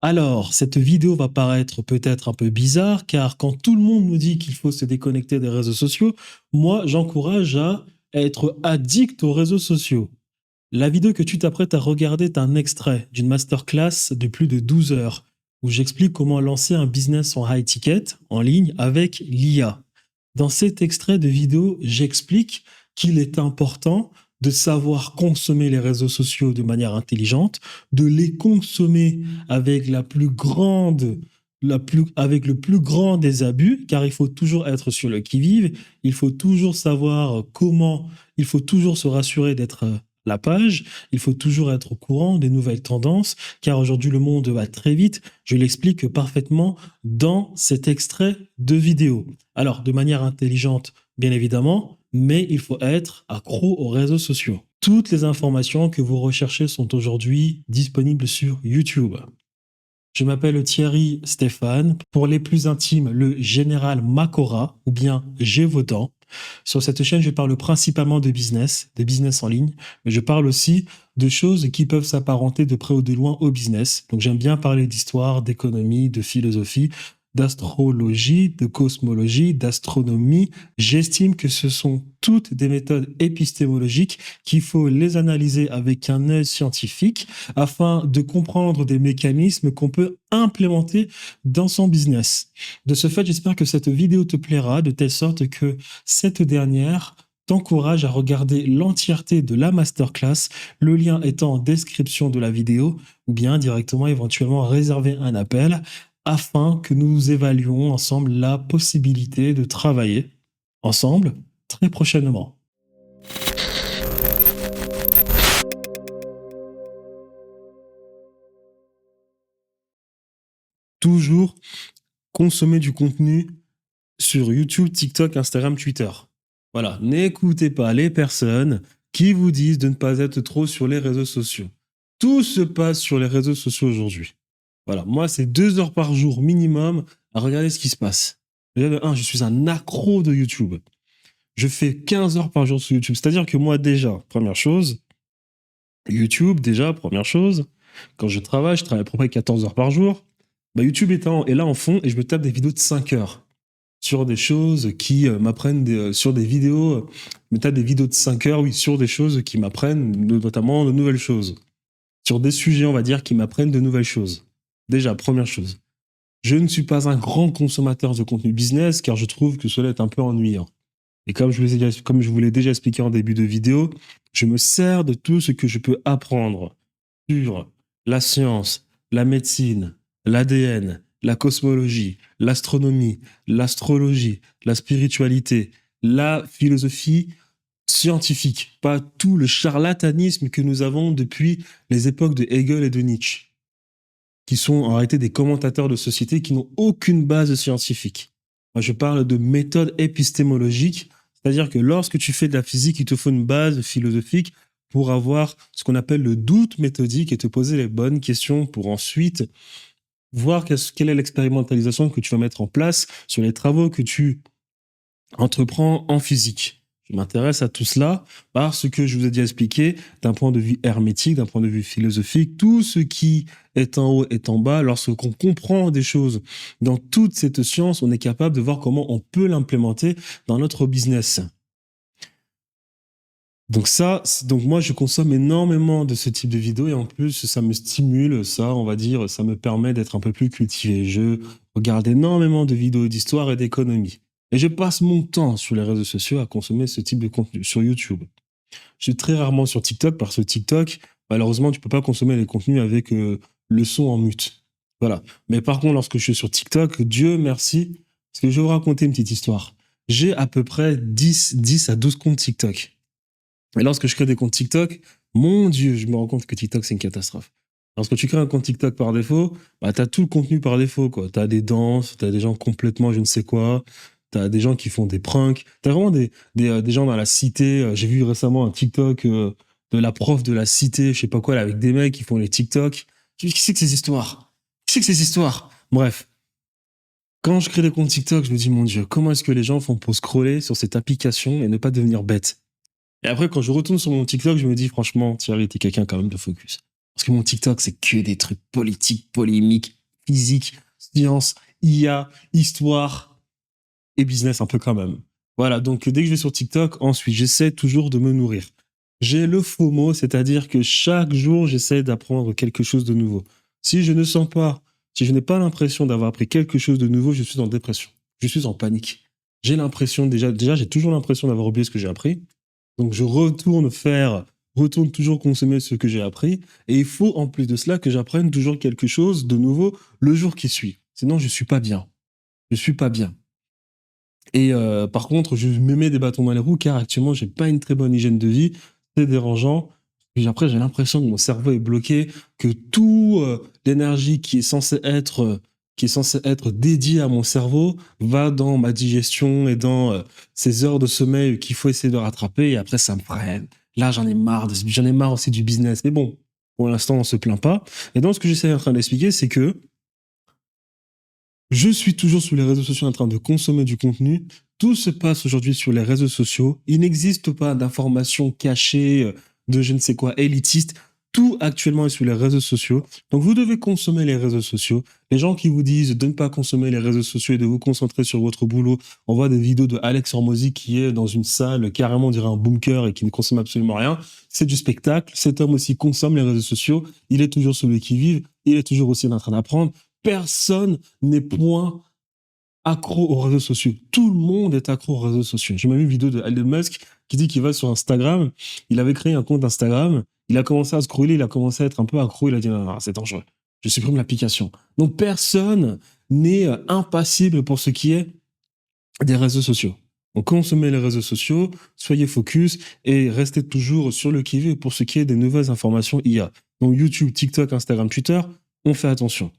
Alors, cette vidéo va paraître peut-être un peu bizarre, car quand tout le monde nous dit qu'il faut se déconnecter des réseaux sociaux, moi, j'encourage à être addict aux réseaux sociaux. La vidéo que tu t'apprêtes à regarder est un extrait d'une masterclass de plus de 12 heures, où j'explique comment lancer un business en high ticket, en ligne, avec l'IA. Dans cet extrait de vidéo, j'explique qu'il est important de savoir consommer les réseaux sociaux de manière intelligente, de les consommer avec avec le plus grand des abus, car il faut toujours être sur le qui-vive, il faut toujours savoir comment, il faut toujours se rassurer d'être la page, il faut toujours être au courant des nouvelles tendances, car aujourd'hui le monde va très vite. Je l'explique parfaitement dans cet extrait de vidéo. Alors, de manière intelligente, bien évidemment, mais il faut être accro aux réseaux sociaux. Toutes les informations que vous recherchez sont aujourd'hui disponibles sur YouTube. Je m'appelle Thierry Stéphane. Pour les plus intimes, le général Makora ou bien Gévaudan. Sur cette chaîne, je parle principalement de business en ligne, mais je parle aussi de choses qui peuvent s'apparenter de près ou de loin au business. Donc j'aime bien parler d'histoire, d'économie, de philosophie, d'astrologie, de cosmologie, d'astronomie. J'estime que ce sont toutes des méthodes épistémologiques qu'il faut les analyser avec un œil scientifique afin de comprendre des mécanismes qu'on peut implémenter dans son business. De ce fait, j'espère que cette vidéo te plaira de telle sorte que cette dernière t'encourage à regarder l'entièreté de la masterclass, le lien étant en description de la vidéo, ou bien directement éventuellement réserver un appel afin que nous évaluions ensemble la possibilité de travailler ensemble très prochainement. Toujours consommer du contenu sur YouTube, TikTok, Instagram, Twitter. Voilà, n'écoutez pas les personnes qui vous disent de ne pas être trop sur les réseaux sociaux. Tout se passe sur les réseaux sociaux aujourd'hui. Voilà, moi, c'est 2 heures par jour minimum à regarder ce qui se passe. Déjà, de un, je suis un accro de YouTube. Je fais 15 heures par jour sur YouTube. C'est-à-dire que moi, déjà, première chose, YouTube, déjà, première chose, quand je travaille à peu près 14 heures par jour. Bah, YouTube est là en fond et je me tape des vidéos de 5 heures sur des choses qui m'apprennent sur des vidéos, me tape des vidéos de 5 heures, oui, sur des choses qui m'apprennent notamment de nouvelles choses. Sur des sujets, on va dire, qui m'apprennent de nouvelles choses. Déjà, première chose. Je ne suis pas un grand consommateur de contenu business car je trouve que cela est un peu ennuyant. Et comme je vous l'ai déjà expliqué en début de vidéo, je me sers de tout ce que je peux apprendre sur la science, la médecine, l'ADN, la cosmologie, l'astronomie, l'astrologie, la spiritualité, la philosophie scientifique, pas tout le charlatanisme que nous avons depuis les époques de Hegel et de Nietzsche, qui sont en réalité des commentateurs de société qui n'ont aucune base scientifique. Moi, je parle de méthode épistémologique, c'est-à-dire que lorsque tu fais de la physique, il te faut une base philosophique pour avoir ce qu'on appelle le doute méthodique et te poser les bonnes questions pour ensuite voir quelle est l'expérimentalisation que tu vas mettre en place sur les travaux que tu entreprends en physique. Je m'intéresse à tout cela parce que je vous ai déjà expliqué d'un point de vue hermétique, d'un point de vue philosophique, tout ce qui est en haut est en bas. Lorsqu'on comprend des choses dans toute cette science, on est capable de voir comment on peut l'implémenter dans notre business. Donc moi, je consomme énormément de ce type de vidéos et en plus, ça me stimule, ça, on va dire, ça me permet d'être un peu plus cultivé. Je regarde énormément de vidéos d'histoire et d'économie. Et je passe mon temps sur les réseaux sociaux à consommer ce type de contenu sur YouTube. Je suis très rarement sur TikTok parce que TikTok, malheureusement, tu peux pas consommer les contenus avec le son en mute. Voilà. Mais par contre, lorsque je suis sur TikTok, Dieu merci, parce que je vais vous raconter une petite histoire. J'ai à peu près 10 à 12 comptes TikTok. Et lorsque je crée des comptes TikTok, mon Dieu, je me rends compte que TikTok, c'est une catastrophe. Lorsque tu crées un compte TikTok par défaut, bah, tu as tout le contenu par défaut, quoi. Tu as des danses, tu as des gens complètement je ne sais quoi, tu as des gens qui font des pranks, tu as vraiment des gens dans la cité. J'ai vu récemment un TikTok de la prof de la cité, je sais pas quoi, là, avec des mecs qui font les TikTok. Qui c'est que ces histoires? Qui c'est que ces histoires? Bref. Quand je crée des comptes TikTok, je me dis, mon Dieu, comment est-ce que les gens font pour scroller sur cette application et ne pas devenir bêtes? Et après, quand je retourne sur mon TikTok, je me dis, franchement, Thierry, t'es quelqu'un quand même de focus. Parce que mon TikTok, c'est que des trucs politiques, polémiques, physique, science, IA, histoire et business un peu quand même. Voilà, donc dès que je vais sur TikTok, ensuite, j'essaie toujours de me nourrir. J'ai le FOMO, c'est-à-dire que chaque jour, j'essaie d'apprendre quelque chose de nouveau. Si je ne sens pas, si je n'ai pas l'impression d'avoir appris quelque chose de nouveau, je suis en dépression. Je suis en panique. J'ai l'impression, déjà, j'ai toujours l'impression d'avoir oublié ce que j'ai appris. Donc, je retourne toujours consommer ce que j'ai appris. Et il faut, en plus de cela, que j'apprenne toujours quelque chose de nouveau le jour qui suit. Sinon, je suis pas bien. Je suis pas bien. Et par contre, je me mets des bâtons dans les roues car actuellement, j'ai pas une très bonne hygiène de vie. C'est dérangeant. Puis après, j'ai l'impression que mon cerveau est bloqué, que tout l'énergie qui est censée être dédiée à mon cerveau va dans ma digestion et dans ces heures de sommeil qu'il faut essayer de rattraper. Et après, ça me freine. Là, j'en ai marre. J'en ai marre aussi du business. Mais bon, pour l'instant, on se plaint pas. Et donc, ce que j'essaie en train d'expliquer, c'est que je suis toujours sur les réseaux sociaux en train de consommer du contenu. Tout se passe aujourd'hui sur les réseaux sociaux. Il n'existe pas d'informations cachées, de je ne sais quoi, élitistes. Tout actuellement est sur les réseaux sociaux. Donc vous devez consommer les réseaux sociaux. Les gens qui vous disent de ne pas consommer les réseaux sociaux et de vous concentrer sur votre boulot, on voit des vidéos de Alex Hormozy qui est dans une salle carrément on dirait un bunker et qui ne consomme absolument rien. C'est du spectacle. Cet homme aussi consomme les réseaux sociaux. Il est toujours celui qui vive. Il est toujours aussi en train d'apprendre. Personne n'est point accro aux réseaux sociaux. Tout le monde est accro aux réseaux sociaux. J'ai même vu une vidéo de Elon Musk qui dit qu'il va sur Instagram. Il avait créé un compte Instagram. Il a commencé à scroller. Il a commencé à être un peu accro. Il a dit non, non, c'est dangereux. Je supprime l'application. Donc personne n'est impassible pour ce qui est des réseaux sociaux. Donc consommez les réseaux sociaux, soyez focus et restez toujours sur le qui-vive pour ce qui est des nouvelles informations IA. Donc YouTube, TikTok, Instagram, Twitter, on fait attention.